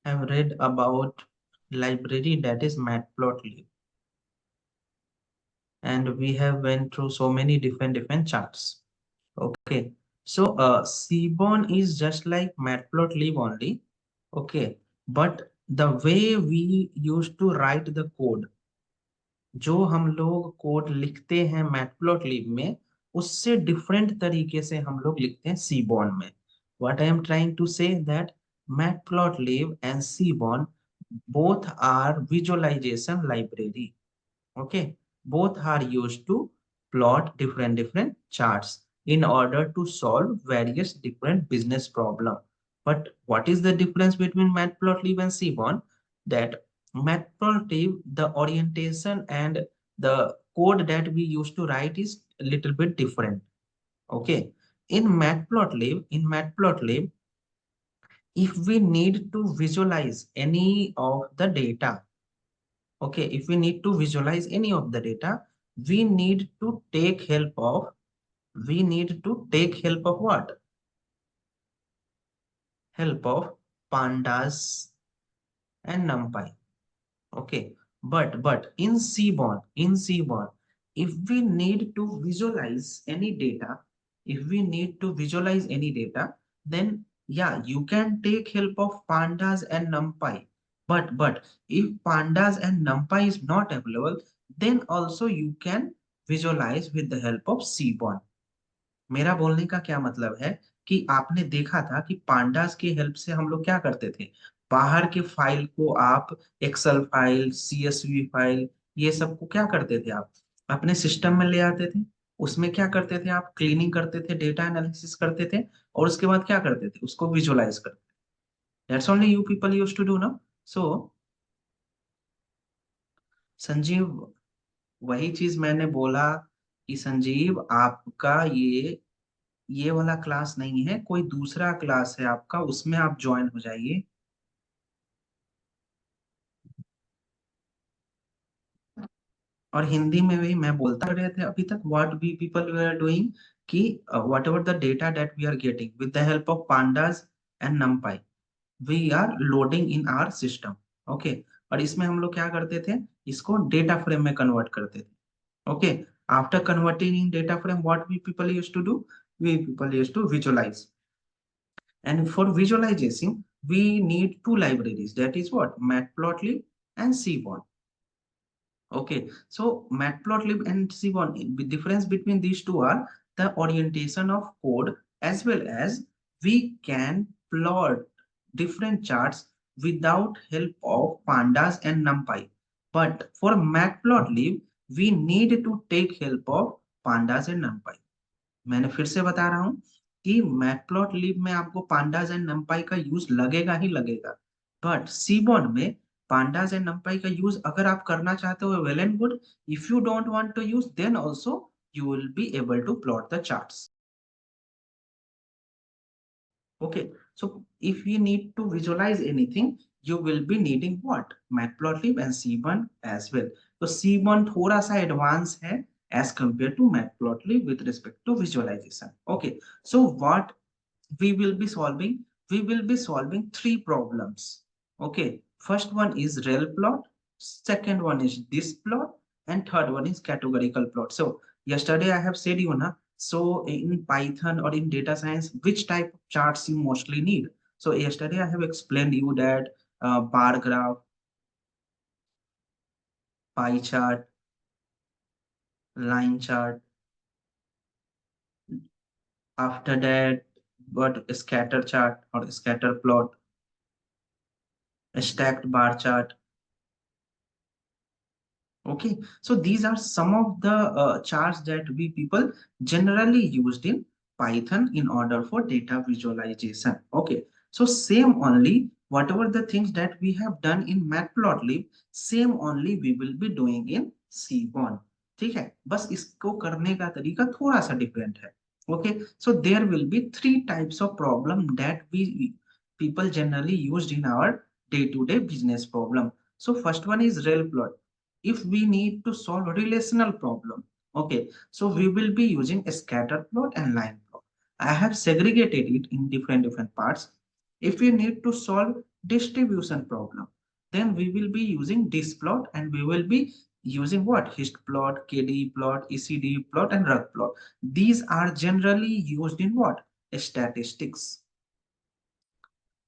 have read about library that is Matplotlib, and we have went through so many different charts. Okay, so Seaborn is just like Matplotlib only. Okay, but the way we used to write the code, जो हम लोग code लिखते हैं matplotlib में, उससे different तरीके से हम लोग लिखते हैं सीबॉर्न में. What I am trying to say that Matplotlib and Seaborn both are visualization library. Okay, both are used to plot different charts in order to solve various different business problem. But what is the difference between Matplotlib and Seaborn? That Matplotlib, the orientation and the code that we used to write is a little bit different. Okay, in Matplotlib, if we need to visualize any of the data, okay, if we need to visualize any of the data, we need to take help of, what? Help of pandas and NumPy. Okay, but in Seaborn, if we need to visualize any data, then yeah, you can take help of pandas and NumPy. But if pandas and NumPy is not available, then also you can visualize with the help of Seaborn. मेरा बोलने का क्या मतलब है कि आपने देखा था कि पांडास की हेल्प से हम लोग क्या करते थे. बाहर के फाइल को आप, एक्सेल फाइल, सीएसवी फाइल, ये सब को क्या करते थे आप अपने सिस्टम में ले आते थे. उसमें क्या करते थे आप, क्लीनिंग करते थे, डेटा एनालिसिस करते थे, और उसके बाद क्या करते थे, उसको विजुअलाइज करते थे. That's only you people used to do ना. सो संजीव, वही चीज मैंने बोला कि संजीव आपका ये वाला क्लास नहीं है, कोई दूसरा क्लास है आपका, उसमें आप ज्वाइन हो जाइए. और हिंदी में भी मैं बोलता रहे थे अभी तक, what we people we are doing, कि whatever the data that we are getting with the help of pandas and NumPy, we are loading in our system. Okay, और इसमें हम लोग क्या करते थे, इसको डेटा फ्रेम में कन्वर्ट करते थे. Okay, after converting in data frame, what we people use to do, we people use to visualize. And for visualization, we need two libraries. That is what? Matplotlib and Seaborn. Okay, so Matplotlib and Seaborn, the difference between these two are the orientation of code, as well as we can plot different charts without help of pandas and numpy. But for Matplotlib, we need to take help of pandas and numpy. मैंने फिर से बता रहा हूं कि matplotlib में आपको pandas and नंपाई का यूज लगेगा ही लगेगा. बट सीबॉन में पांडास एंड नंपाई का यूज अगर आप करना चाहते हो, well and good. If you don't want to use, then also you will be able to plot the charts. Okay, so if you need to visualize anything, you will be needing what? Matplotlib and Seaborn as well. तो Seaborn थोड़ा सा advance है as compared to Matplotlib with respect to visualization. Okay, so what we will be solving? We will be solving three problems. Okay, first one is rel plot, second one is this plot, and third one is categorical plot. So yesterday I have said you na, so in Python or in data science, which type of charts you mostly need. So yesterday I have explained you that bar graph, pie chart, line chart. After that, what scatter chart or scatter plot, a stacked bar chart. Okay, so these are some of the charts that we people generally used in Python in order for data visualization. Okay, so same only, whatever the things that we have done in Matplotlib, same only we will be doing in Seaborn. ठीक है, बस इसको करने का तरीका थोड़ा सा different है. Okay, so there will be three types of problem that we people generally used in our day-to-day business problem. So first one is rel plot. If we need to solve a relational problem, okay, so we will be using a scatter plot and line plot. I have segregated it in different parts. If we need to solve distribution problem, then we will be using this plot, and we will be using what? Hist plot, KD plot, ECD plot, and rug plot. These are generally used in what? Statistics.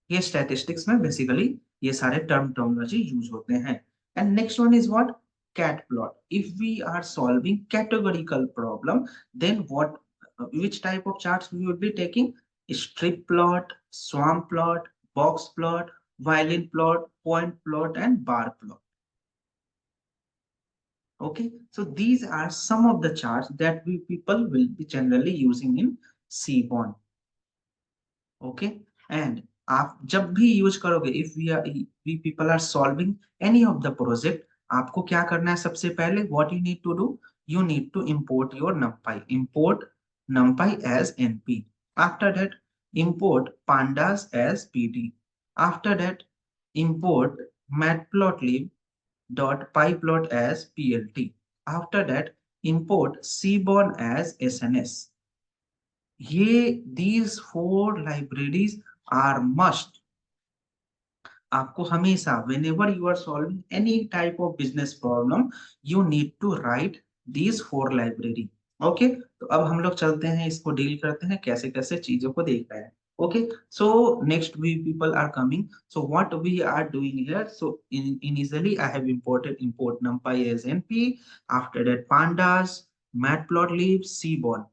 ये statistics में basically ये सारे terminology use होते हैं. And next one is what? Cat plot. If we are solving categorical problem, then what, which type of charts we would be taking? Strip plot, swarm plot, box plot, violin plot, point plot, and bar plot. Okay, so these are some of the charts that we people will be generally using in Seaborn. Okay. And आप जब भी use करोगे, if we people are solving any of the project, आपको क्या करना है? सबसे पहले what you need to do, you need to import your numpy, import numpy as np. After that, import pandas as pd. After that, import matplotlib dot pyplot as plt. After that, import seaborn as sns. ये these four libraries are must. आपको हमेशा whenever you are solving any type of business problem, you need to write these four library. Okay, तो अब हम लोग चलते हैं, इसको डील करते हैं, कैसे कैसे चीजों को देख रहे हैं. Okay, so next we people are coming. So what we are doing here? So initially I have import numpy as np. After that, pandas, matplotlib, seaborn,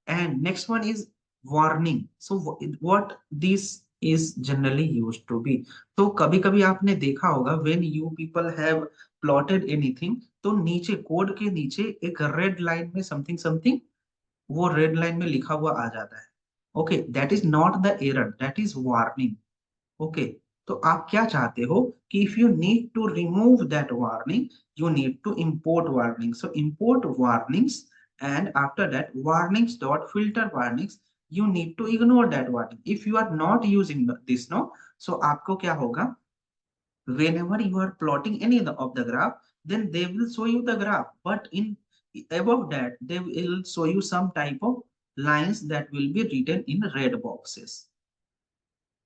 and next one is warning. So what this is generally used to be. तो कभी कभी आपने देखा होगा when you people have plotted anything, तो नीचे code के नीचे एक रेड लाइन में समथिंग समथिंग, वो रेड लाइन में लिखा हुआ आ जाता है. Okay, that is not the error, that is warning. Okay, तो आप क्या चाहते हो कि if you need to remove that warning, you need to import warning. So import warnings, and after that, warnings dot filter warnings, you need to ignore that warning. If you are not using this, no, so आपको क्या होगा? Whenever you are plotting any of the graph, then they will show you the graph, but in above that they will show you some type of lines that will be written in red boxes.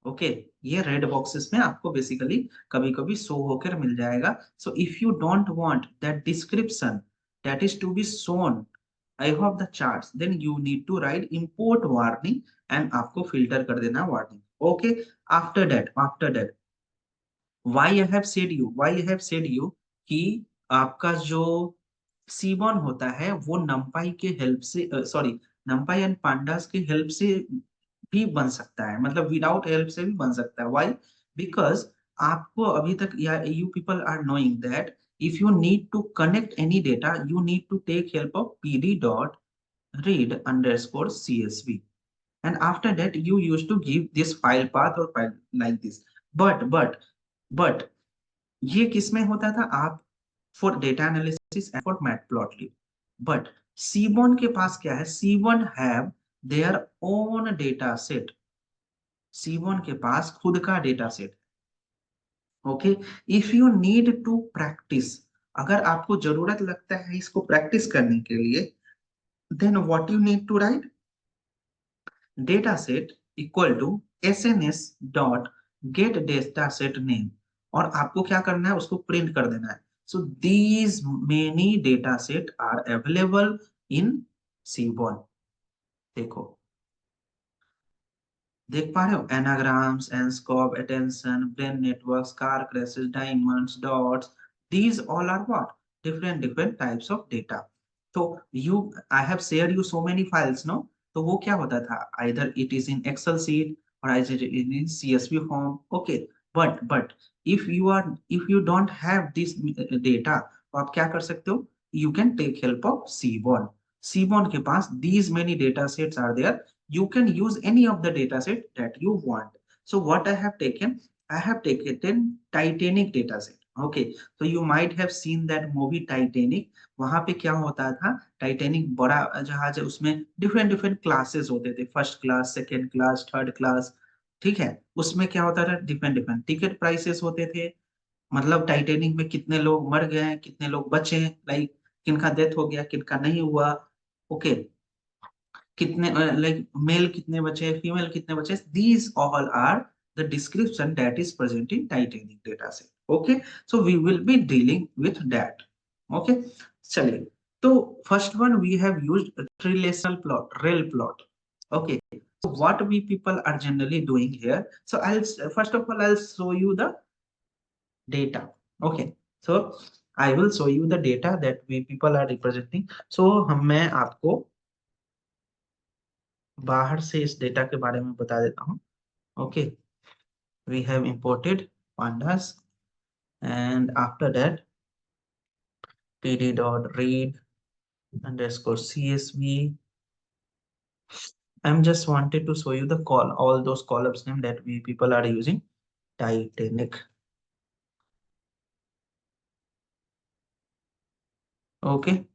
Okay, ये red boxes में आपको basically कभी कभी show होकर मिल जाएगा. So if you don't want that description that is to be shown I hope the charts, then you need to write import warning, and आपको filter कर देना warning. Okay, after that why I have said you कि आपका जो सीबॉन होता है वो नंपाई के हेल्प से, सॉरी, नंपाई एंड पांडास के हेल्प से भी बन सकता है, मतलब विदाउट हेल्प से भी बन सकता है. व्हाई? बिकॉज आपको अभी तक, या you people are knowing that if you need to connect any data, you need to take help of pd dot read underscore csv, and after that you used to give this file path or file like this. but ये किसमें होता था? आप for data analysis and for matplotlib. But seaborn के पास क्या है? Seaborn have their own data set. Seaborn के पास खुद का data set. Okay, if you need to practise, अगर आपको जरूरत लगता है इसको प्रैक्टिस करने के लिए, then what you need to write? Data set equal to sns dot get data set name, और आपको क्या करना है? उसको प्रिंट कर देना है. So these many data set are available in seaborn. देखो, देख पा रहे हो? Anagrams, anscombe, attention, brain networks, car crashes, diamonds, dots, these all are what? Different types of data. तो you, I have shared you so many files, no? तो वो क्या होता था? Either it is in Excel sheet or either it is in CSV form. Okay, but if you don't have this data, तो आप क्या कर सकते हो? You can take help of Seaborn. Seaborn के पास these many data sets are there. You can use any of the data set that you want. So what I have taken? I have taken Titanic data set. Okay, so you might have seen that movie Titanic. वहां पे क्या होता था? Titanic बड़ा जहाज है, उसमें different classes होते थे, first class, second class, third class. ठीक है, उसमें क्या होता था? डिफरेंट टिकट प्राइसेस होते थे. मतलब टाइटेनिक में कितने लोग मर गए हैं, कितने लोग बचे, लाइक किनका डेथ हो गया, किनका नहीं हुआ. ओके, कितने, लाइक मेल कितने बचे, फीमेल कितने बचे, these all are the description that is present in Titanic data set. Okay, so we will be dealing with that. Okay, चलिए, तो first one we have used relational plot, rel plot. Okay, so what we people are generally doing here. So I'll first of all I'll show you the data. Okay, so I will show you the data that we people are representing. So मैं आपको बाहर से इस data के बारे में बता देता हूँ. Okay, we have imported pandas, and after that pd.read underscore csv. I'm just wanted to show you the call all those columns name that we people are using. Titanic. Okay,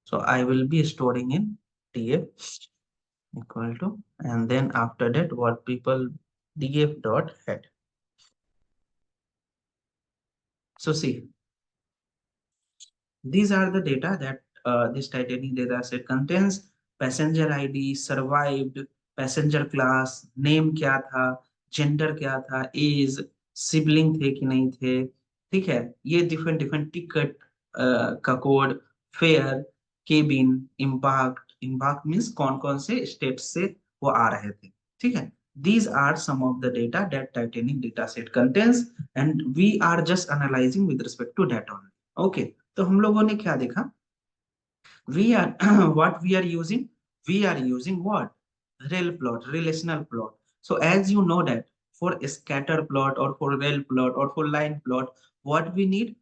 so I will be storing in df equal to, and then after that what people df dot head. So see, these are the data that this Titanic data set contains. Passenger ID, survived, passenger class, name क्या था, gender क्या था, age, sibling थे कि नहीं थे, ठीक है. ये different different ticket का code, fair, cabin, impact means कौन कौन से स्टेट से वो आ रहे थे, ठीक है. These are some of the data that Titanic data set contains, and we are just analyzing with respect to that only. Okay, तो हम लोगों ने क्या देखा, we are what we are using, we are using what, rel plot, relational plot. So as you know that for a scatter plot or for rel plot or for line plot, what we need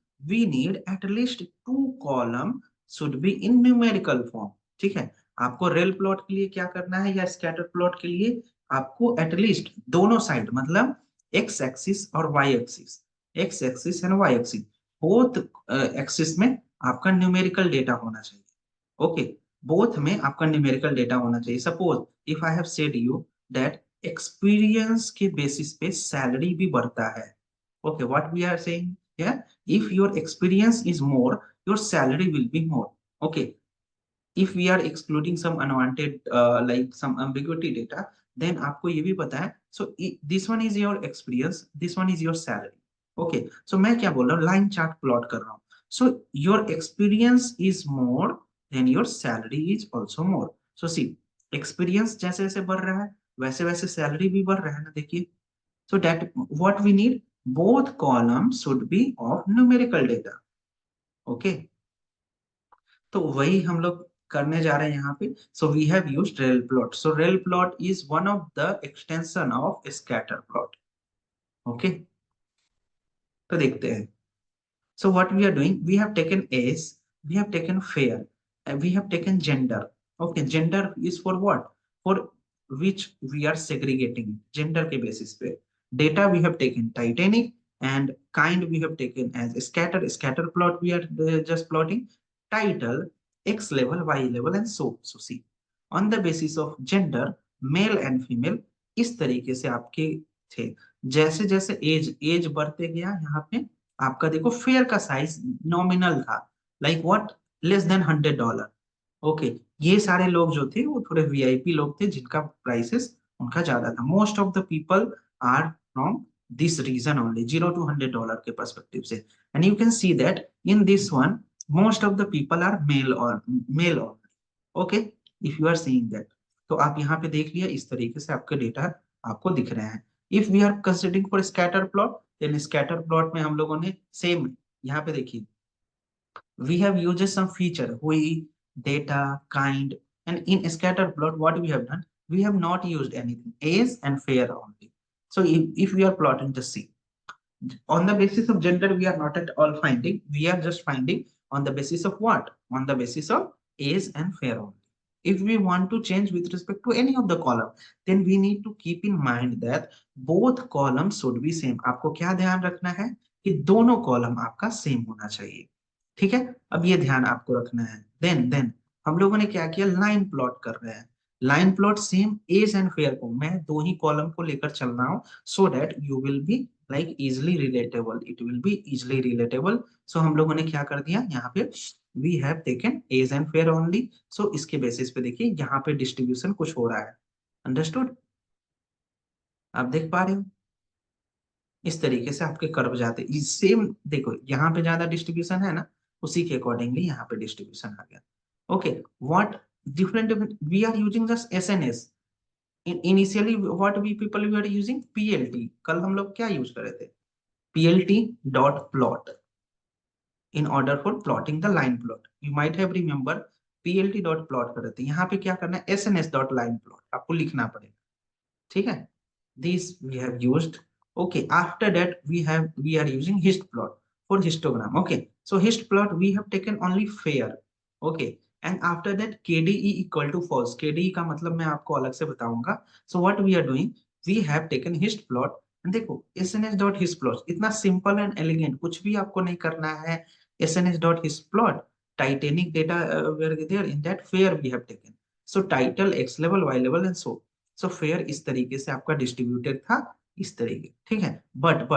at least two column should be in numerical form. ठीक है, आपको rail plot के लिए क्या करना है या scatter plot के लिए आपको एटलीस्ट दोनों साइड मतलब एक्स एक्सिस और Y axis, X axis and Y axis both axis में आपका न्यूमेरिकल डेटा होना चाहिए. ओके, बोथ में आपका न्यूमेरिकल डेटा होना चाहिए. Suppose if I have said you that experience के बेसिस पे सैलरी भी बढ़ता है. Okay, what we are saying, या if your experience is more, your salary will be more. Okay, if we are excluding some unwanted like some ambiguity data, then आपको ये भी पता है. So this one is your experience, this one is your salary. Okay, so मैं क्या बोल रहा हूँ, लाइन चार्ट प्लॉट कर रहा हूँ. So your experience is more then your salary is also more. So see, experience जैसे जैसे बढ़ रहा है वैसे वैसे salary भी बढ़ रहा है ना, देखिए. So that what we need, both columns should be of numerical data. Okay, तो वही हम लोग करने जा रहे हैं यहाँ पे. So we have used rel plot. So rel plot is one of the extension of scatter plot. Okay, तो देखते हैं. So what we are doing, we have taken age, we have taken fair, and we have taken gender. Okay, gender is for what? For which we are segregating gender के basis पे. Data we have taken Titanic, and kind we have taken as scatter. Scatter plot we are just plotting. Title, X level, Y level, and so see. On the basis of gender, male and female, इस तरीके से आपके थे. जैसे जैसे as बढ़ते गया यहाँ पे आपका देखो फेयर का साइज नॉमिनल था, like what, less than $100. Okay, ये सारे लोग जो थे वो थोड़े वीआईपी लोग थे जिनका प्राइसेस उनका ज्यादा था. Most of the people are from this region only, $0 to $100 के पर्सपेक्टिव से. And you can see that in this one most of the people are male only. Okay, if you are seeing that, तो आप यहाँ पे देख लिया, इस तरीके से आपके डेटा आपको दिख रहे हैं. If we are considering for scatter plot, then scatter plot में हम लोगों ने सेम यहाँ पे देखिए, we have used some feature we, data, kind, and in scatter plot what we have done, we have not used anything, age and fair only. So if we are plotting, just see, on the basis of gender we are not at all finding, we are just finding on the basis of what, on the basis of age and fair only. If we want to change with respect to any of the column, then we need to keep in mind that both columns should be same. आपको क्या ध्यान रखना है कि दोनों column आपका same होना चाहिए. ठीक है, अब ये ध्यान आपको रखना है. देन हम लोगों ने क्या किया, लाइन प्लॉट कर रहे हैं. Line plot same age and fare को मैं दो ही कॉलम को लेकर चल रहा हूँ, so that you will B like easily relatable, it will be easily relatable. So हम लोगों ने क्या कर दिया यहाँ पे, we have taken age and fair only. So इसके बेसिस पे देखिए यहाँ पे डिस्ट्रीब्यूशन कुछ हो रहा है. अंडरस्टूड, आप देख पा रहे हो. इस तरीके से आपके कर्व जाते हैं। सेम देखो यहाँ पे ज्यादा डिस्ट्रीब्यूशन है ना, उसी के अकॉर्डिंगली यहाँ पे डिस्ट्रीब्यूशन आ गया। Okay, what different we are using just SNS. Initially what we people we are using PLT. कल हम लोग क्या यूज कर रहे थे, PLT dot plot in order for plotting the line plot. You might have remember PLT dot plot कर रहे थे, यहाँ पे क्या करना है एसएनएस डॉट लाइन प्लॉट आपको लिखना पड़ेगा, ठीक है। This we have used. Okay, after that we are using hist plot for histogram. Okay, so hist plot we have taken only fair. Okay, and after that kde equal to false. kde का मतलब मैं आपको अलग से बताऊंगा. So what we are doing, we have taken hist plot and देखो sns dot hist plot इतना simple and elegant, कुछ भी आपको नहीं करना है। sns dot hist plot titanic data were there in that fair we have taken. So title x level y level and so fair इस तरीके से आपका डिस्ट्रीब्यूटेड था, इस तरीके, ठीक है। बट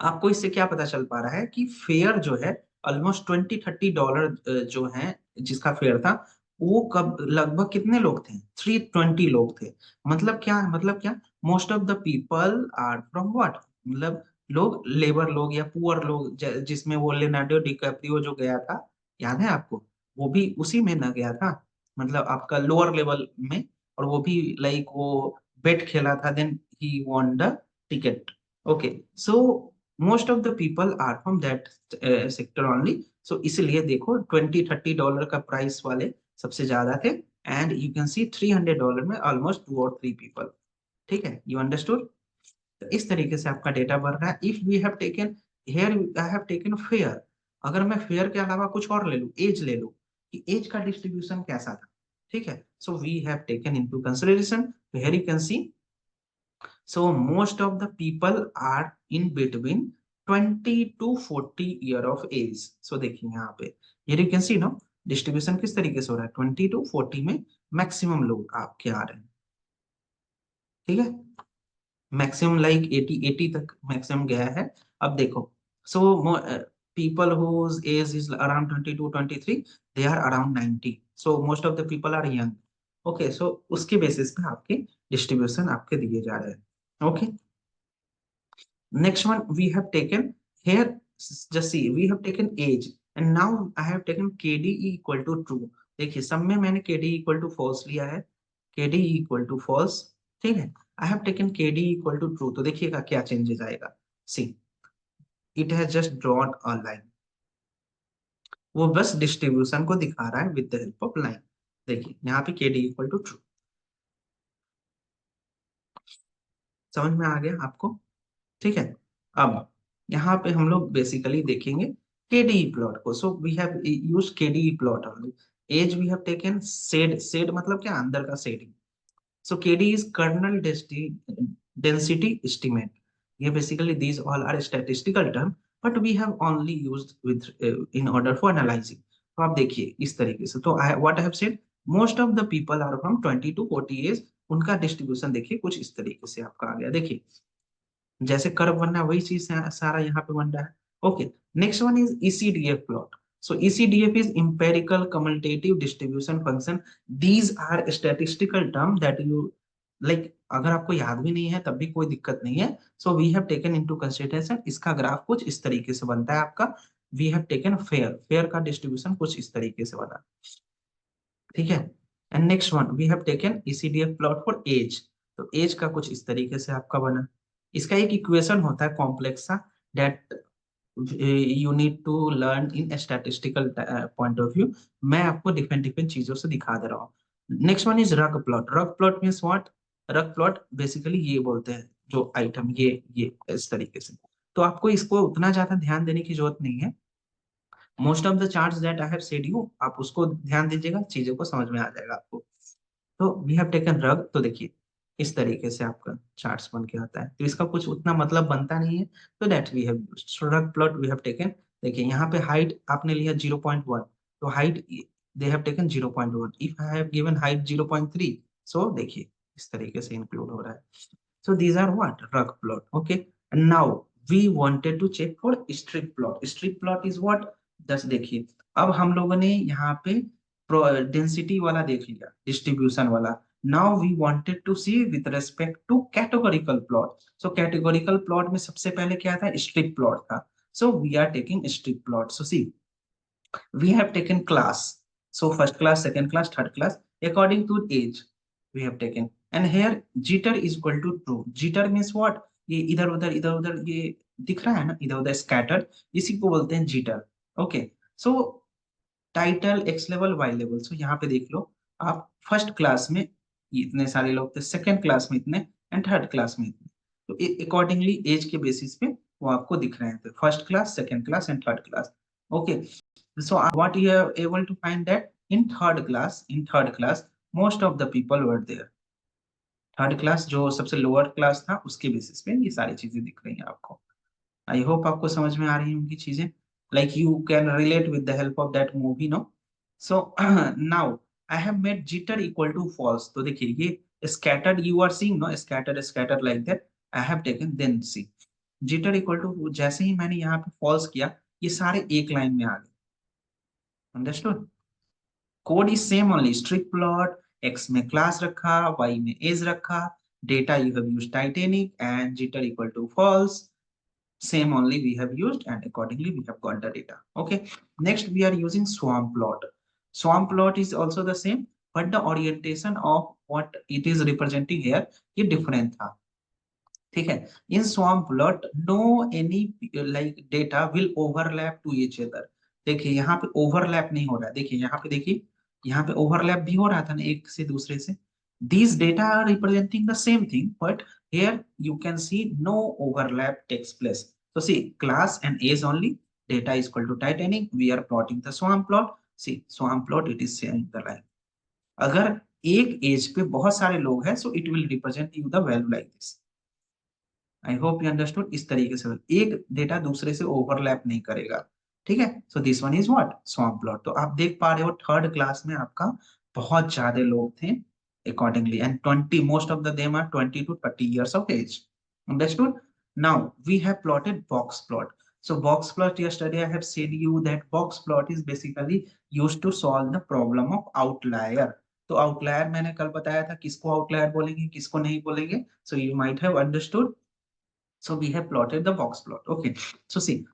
आपको इससे क्या पता चल पा रहा है कि फेयर जो है ऑलमोस्ट $20-30 जो है जिसका फेयर था, वो कब लगभग कितने लोग थे, 320 लोग थे। मतलब क्या most of the people are from what, मतलब लोग लेबर लोग या पुअर लोग, जिसमें वो लियोनार्डो डिकैप्रियो जो गया था, याद है आपको, वो भी उसी में ना गया था, मतलब आपका लोअर लेवल में। और वो भी लाइक वो बेट खेला था, then he won the ticket. Okay, so most of the people are from that sector only. So इसलिए देखो $20-30 का प्राइस वाले सबसे ज्यादा थे, एंड यू कैन सी $300 में ऑलमोस्ट 2 और 3 पीपल, ठीक है। You understood. इस तरीके से आपका डेटा बढ़ रहा है। If we have taken here, I have taken fare, अगर मैं फेयर के अलावा कुछ और ले लूं, एज ले लूं, कि एज का डिस्ट्रीब्यूशन कैसा था, ठीक है। So we have taken into consideration, here you can see. So most of the people are in between 20 to 40 year of age. So देखिए यहाँ पे, here you can see no distribution किस तरीके से हो रहा है, 20 to 40 में मैक्सिमम लोग आपके आ रहे हैं, ठीक है। मैक्सिमम लाइक 80 तक मैक्सिमम गया है। अब देखो, सो people whose age is around 22-23, they are around 90. So most of the people are young. Okay, so उसके बेसिस पे आपके डिस्ट्रीब्यूशन आपके दिए जा रहे हैं। Okay, next one we have taken here, just see we have taken age, and now I have taken kd equal to true। देखिए सब में मैंने kd equal to false लिया है, kd equal to false, ठीक है। I have taken kd equal to true, तो देखिएगा क्या चेंजेस आएगा। see, it has just drawn a line, वो बस डिस्ट्रीब्यूशन को दिखा रहा है with the help of line. देखिए यहाँ पे kd equal to true, समझ में आ गया आपको, ठीक है। अब यहाँ पे हम लोग बेसिकली देखेंगे केडीई प्लॉट को। So we have use KDE plot only. As we have taken shade, shade मतलब क्या, अंदर का shading. So KD is kernel density estimate. ये basically these all are statistical term, but we have only used with in order for analysing. तो आप देखिए इस तरीके से, तो I what I have said, most of the people are from 20 to 40 age. उनका distribution देखिए कुछ इस तरीके से आपका आ गया। देखिए जैसे कर्व बनना है वही चीज सारा यहाँ पे बन रहा है। Okay, next one is ECDF plot. So ECDF is empirical commutative distribution function. These are statistical term that you like, अगर आपको याद भी नहीं है तब भी कोई दिक्कत नहीं है। So we have taken into consideration, इसका ग्राफ कुछ इस तरीके से बनता है आपका। We have taken fare, fare का डिस्ट्रीब्यूशन कुछ इस तरीके से बना, ठीक है। And next one we have taken ECDF plot for age. तो एज का कुछ इस तरीके से आपका बना। इसका एक इक्वेशन होता है कॉम्प्लेक्स सा, that you need to learn in statistical point of view. मैं आपको डिफरेंट डिफरेंट चीजों से दिखा दे रहा हूँ। नेक्स्ट वन इज रग प्लॉट। रग प्लॉट मीन्स व्हाट, रग प्लॉट बेसिकली ये बोलते हैं जो आइटम ये इस तरीके से। तो आपको इसको उतना ज्यादा ध्यान देने की जरूरत नहीं है। Most of the charts that I have said you, आप उसको ध्यान दीजिएगा, चीजों को समझ में आ जाएगा आपको। तो वी हैव टेकन रग, तो देखिए इस तरीके से आपका चार्ट्स बन के आता है। तो इसका कुछ उतना मतलब बनता नहीं है, तो दैट वी हैव यूज्ड। सो रग प्लॉट वी हैव टेकन। देखिए यहाँ पे हाइट आपने लिया 0.1, तो height they have taken 0.1। If I have given height 0.3, सो देखिए इस तरीके से इंक्लूड हो रहा है। So these are what rug plot. Okay, and now we wanted to check for strip plot. Strip plot is what, just देखिए अब हम लोगों ने यहाँ पे डेंसिटी वाला देख लिया, डिस्ट्रीब्यूशन वाला। Now we wanted to see with respect to categorical plot. So categorical plot में सबसे पहले क्या था, strict plot था. So we are taking strict plot. So see, we have taken class. So first class, second class, third class according to age we have taken. And here jitter is equal to true. Jitter means what? ये इधर उधर ये दिख रहा है ना, इधर उधर स्कैटर्ड, इसी को बोलते हैं jitter. Okay. So title X level Y level. So यहाँ पे देख लो, आप फर्स्ट क्लास में इतने सारे लोग थे, सेकंड क्लास में इतने, एंड थर्ड क्लास में इतने. तो अकॉर्डिंगली एज के बेसिस पे वो आपको दिख रहे हैं, first class, second class and third class. Okay. So what you are able to find that in third class, most of the people were there. Third class जो सबसे लोअर क्लास था उसके बेसिस पे ये सारी चीजें दिख रही हैं आपको. आई होप आपको समझ में आ रही होंगी चीजें. Like you can relate with the help of that movie, no. So now I have made jitter equal to false. तो देखिए ये scattered you are seeing, no, scattered like that I have taken. Then see jitter equal to, जैसे ही मैंने यहाँ पे false किया, ये सारे एक लाइन में आ गए. Understood. Code is same only, strip plot, X में क्लास रखा, वाई में एज रखा, data you have used Titanic and jitter equal to false. Same only we have used, and accordingly we have got the data. Okay. Next we are using swarm plot. Swarm plot is also the same, but the orientation of what it is representing here ये different था. ठीक है. In swarm plot no any like data will overlap to each other. देखिए यहाँ पे overlap नहीं हो रहा है. देखिए यहाँ पे, देखिए यहाँ पे overlap भी हो रहा था ना एक से दूसरे से. These data are representing the same thing, but here you can see no overlap takes place. So see, class and age only, data is equal to Titanic. We are plotting the swarm plot. See, swarm plot, it is saying the line. अगर एक as पे बहुत सारे लोग हैं, so it will represent you the value like this. I hope you understood. इस तरीके से एक डेटा दूसरे से ओवरलैप नहीं करेगा. ठीक है. So this one is what, swamp plot. तो आप देख पा रहे हो थर्ड क्लास में आपका बहुत ज्यादा लोग थे accordingly, and 20 most of them are 20 to 30 years of age. Understood. Now we have plotted box plot. So box plot, yesterday I have said you that box plot is basically used to solve the problem of outlier. तो outlier मैंने कल बताया था, किसको outlier बोलेंगे किसको नहीं बोलेंगे. So you might have understood. So we have plotted the box plot. Okay. So see,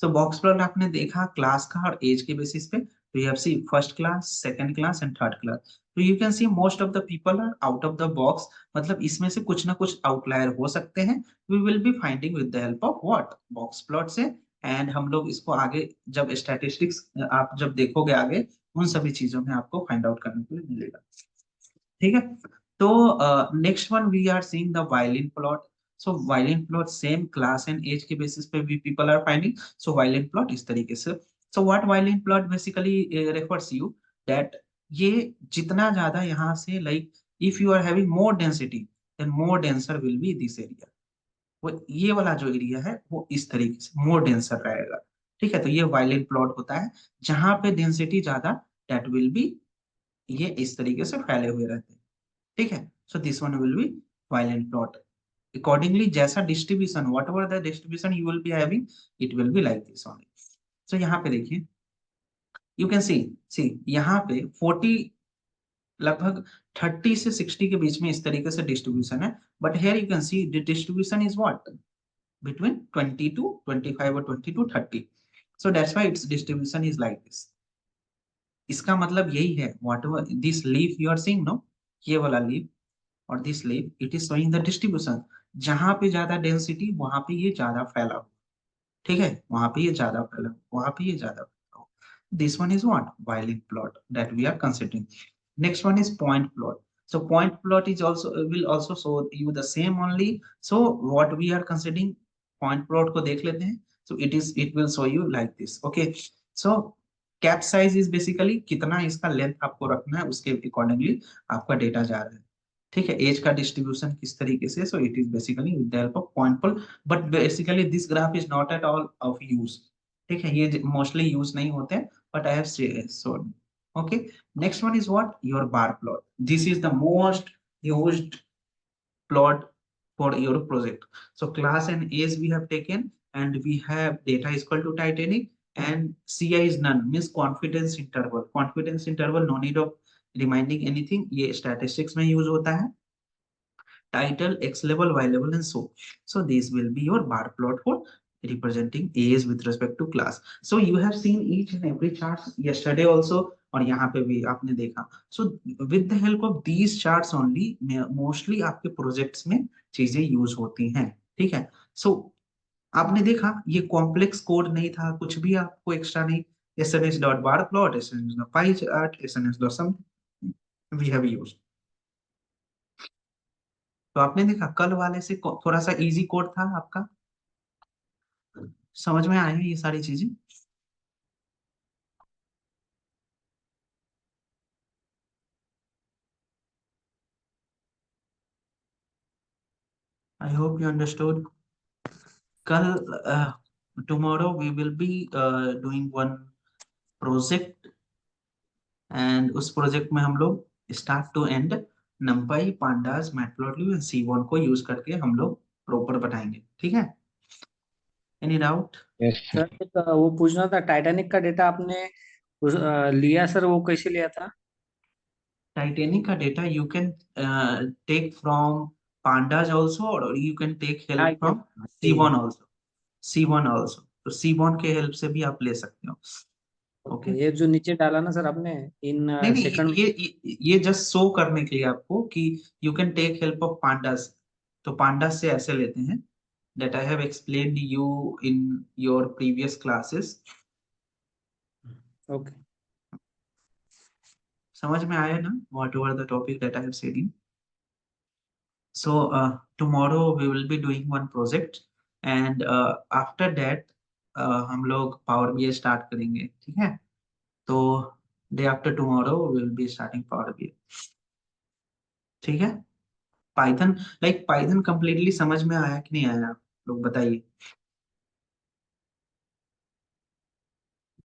so box plot आपने देखा क्लास का और एज के बेसिस पे. तो you have see first class, second class and third class. So you can see most of the people are out of the box. मतलब इसमें से कुछ ना कुछ आउटलायर हो सकते हैं. We will be finding with the help of what, box plot से. एंड हम लोग इसको आगे जब स्टैटिस्टिक्स आप जब देखोगे आगे, उन सभी चीजों में आपको फाइंड आउट करने को मिलेगा. ठीक है. तो next one we are seeing the violin plot. So violin plot same class and age के बेसिस पे भी people are finding. So violin plot इस तरीके से. So what violin plot basically refers you that ये जितना ज्यादा यहाँ से like if you are having more density then more denser will be this area. वो ये वाला जो एरिया है वो इस तरीके से मोर डेंसर रहेगा. ठीक है. तो ये वायलिन प्लॉट होता है जहां पे डेंसिटी ज्यादा, दैट विल बी, ये इस तरीके से फैले हुए रहते हैं. ठीक है. So this one will be violent plot. Accordingly जैसा distribution, whatever the distribution you will be having, it will be like this only. So यहाँ पे देखिए, यू कैन सी यहाँ पे 40 लगभग 30 से 60 के बीच में इस तरीके से डिस्ट्रीब्यूशन है. But here you can see the distribution is what, between 20 to 25 और 20 to 30. So that's why it's distribution is like this. इसका मतलब यही है, whatever this leaf you are seeing, no, ये वाला लीफ और this leaf, it is showing the distribution. जहां पे ज्यादा डेंसिटी वहां पे ये ज्यादा फैला हो. ठीक है. वहां पे ये ज्यादा फैला हो, वहां पे ये ज्यादा फैला हो. This one is what, violin plot that we are considering. Next one is point plot. So point plot is also will also show you the same only. So what we are considering, point plot को देख लेते हैं. So it will show you like this. Okay. So cap size is basically कितना इसका length आपको रखना है, उसके अकॉर्डिंगली आपका डेटा जा रहा है. ठीक है. एज का डिस्ट्रीब्यूशन किस तरीके से, so it is basically with the help of point plot. But basically this graph is not at all of use. ठीक है. ये मोस्टली यूज नहीं होते, but I have shown. Okay. Next one is what, your bar plot. This is the most used plot for your project. So class and age we have taken, and we have data is equal to Titanic, and CI is none, means confidence interval. Confidence interval, no need of reminding anything, ये statistics में use होता है. Title, X level, Y level, and so this will be your bar plot for representing age with respect to class. So you have seen each and every charts yesterday also, और यहाँ पे भी आपने देखा. So with the help of these charts only mostly आपके projects में चीजें use होती हैं. ठीक है. So आपने देखा ये कॉम्प्लेक्स कोड नहीं था, कुछ भी आपको एक्स्ट्रा नहीं. SNS dot bar plot, SNS dot pie chart, SNS dot something we have used. तो आपने देखा कल वाले से थोड़ा सा इजी कोड था आपका. समझ में आए ये सारी चीजें. I hope you understood. कल tomorrow we will be doing one project, and उस प्रोजेक्ट में हम लोग start to end numpy, pandas, matplotlib and seaborn को यूज करके हम लोग प्रॉपर बनाएंगे. ठीक है. Any doubt? यस सर एक वो पूछना था, टाइटैनिक का डेटा आपने लिया सर, वो कैसे लिया था? टाइटेनिक का data you can take from pandas also, or you can take हाँ help ये from सीवॉन also. सीवॉन also, तो सीवॉन के हेल्प से भी आप ले सकते हो. ओके. ओके, ये जो नीचे डाला ना सर आपने इन नहीं नहीं, सेकंड। ये जस्ट शो करने के लिए आपको कि you can take help of pandas. तो पांडास से ऐसे लेते हैं, that I have explained you in your previous classes. Okay समझ में आया ना whatever the topic that I have said in. So tomorrow we will be doing one project, and after that हम लोग पावर बीआई स्टार्ट करेंगे. ठीक है. तो day after tomorrow we will be starting power BI. ठीक है. Python, like Python completely समझ में आया कि नहीं आया, आप लोग बताइए.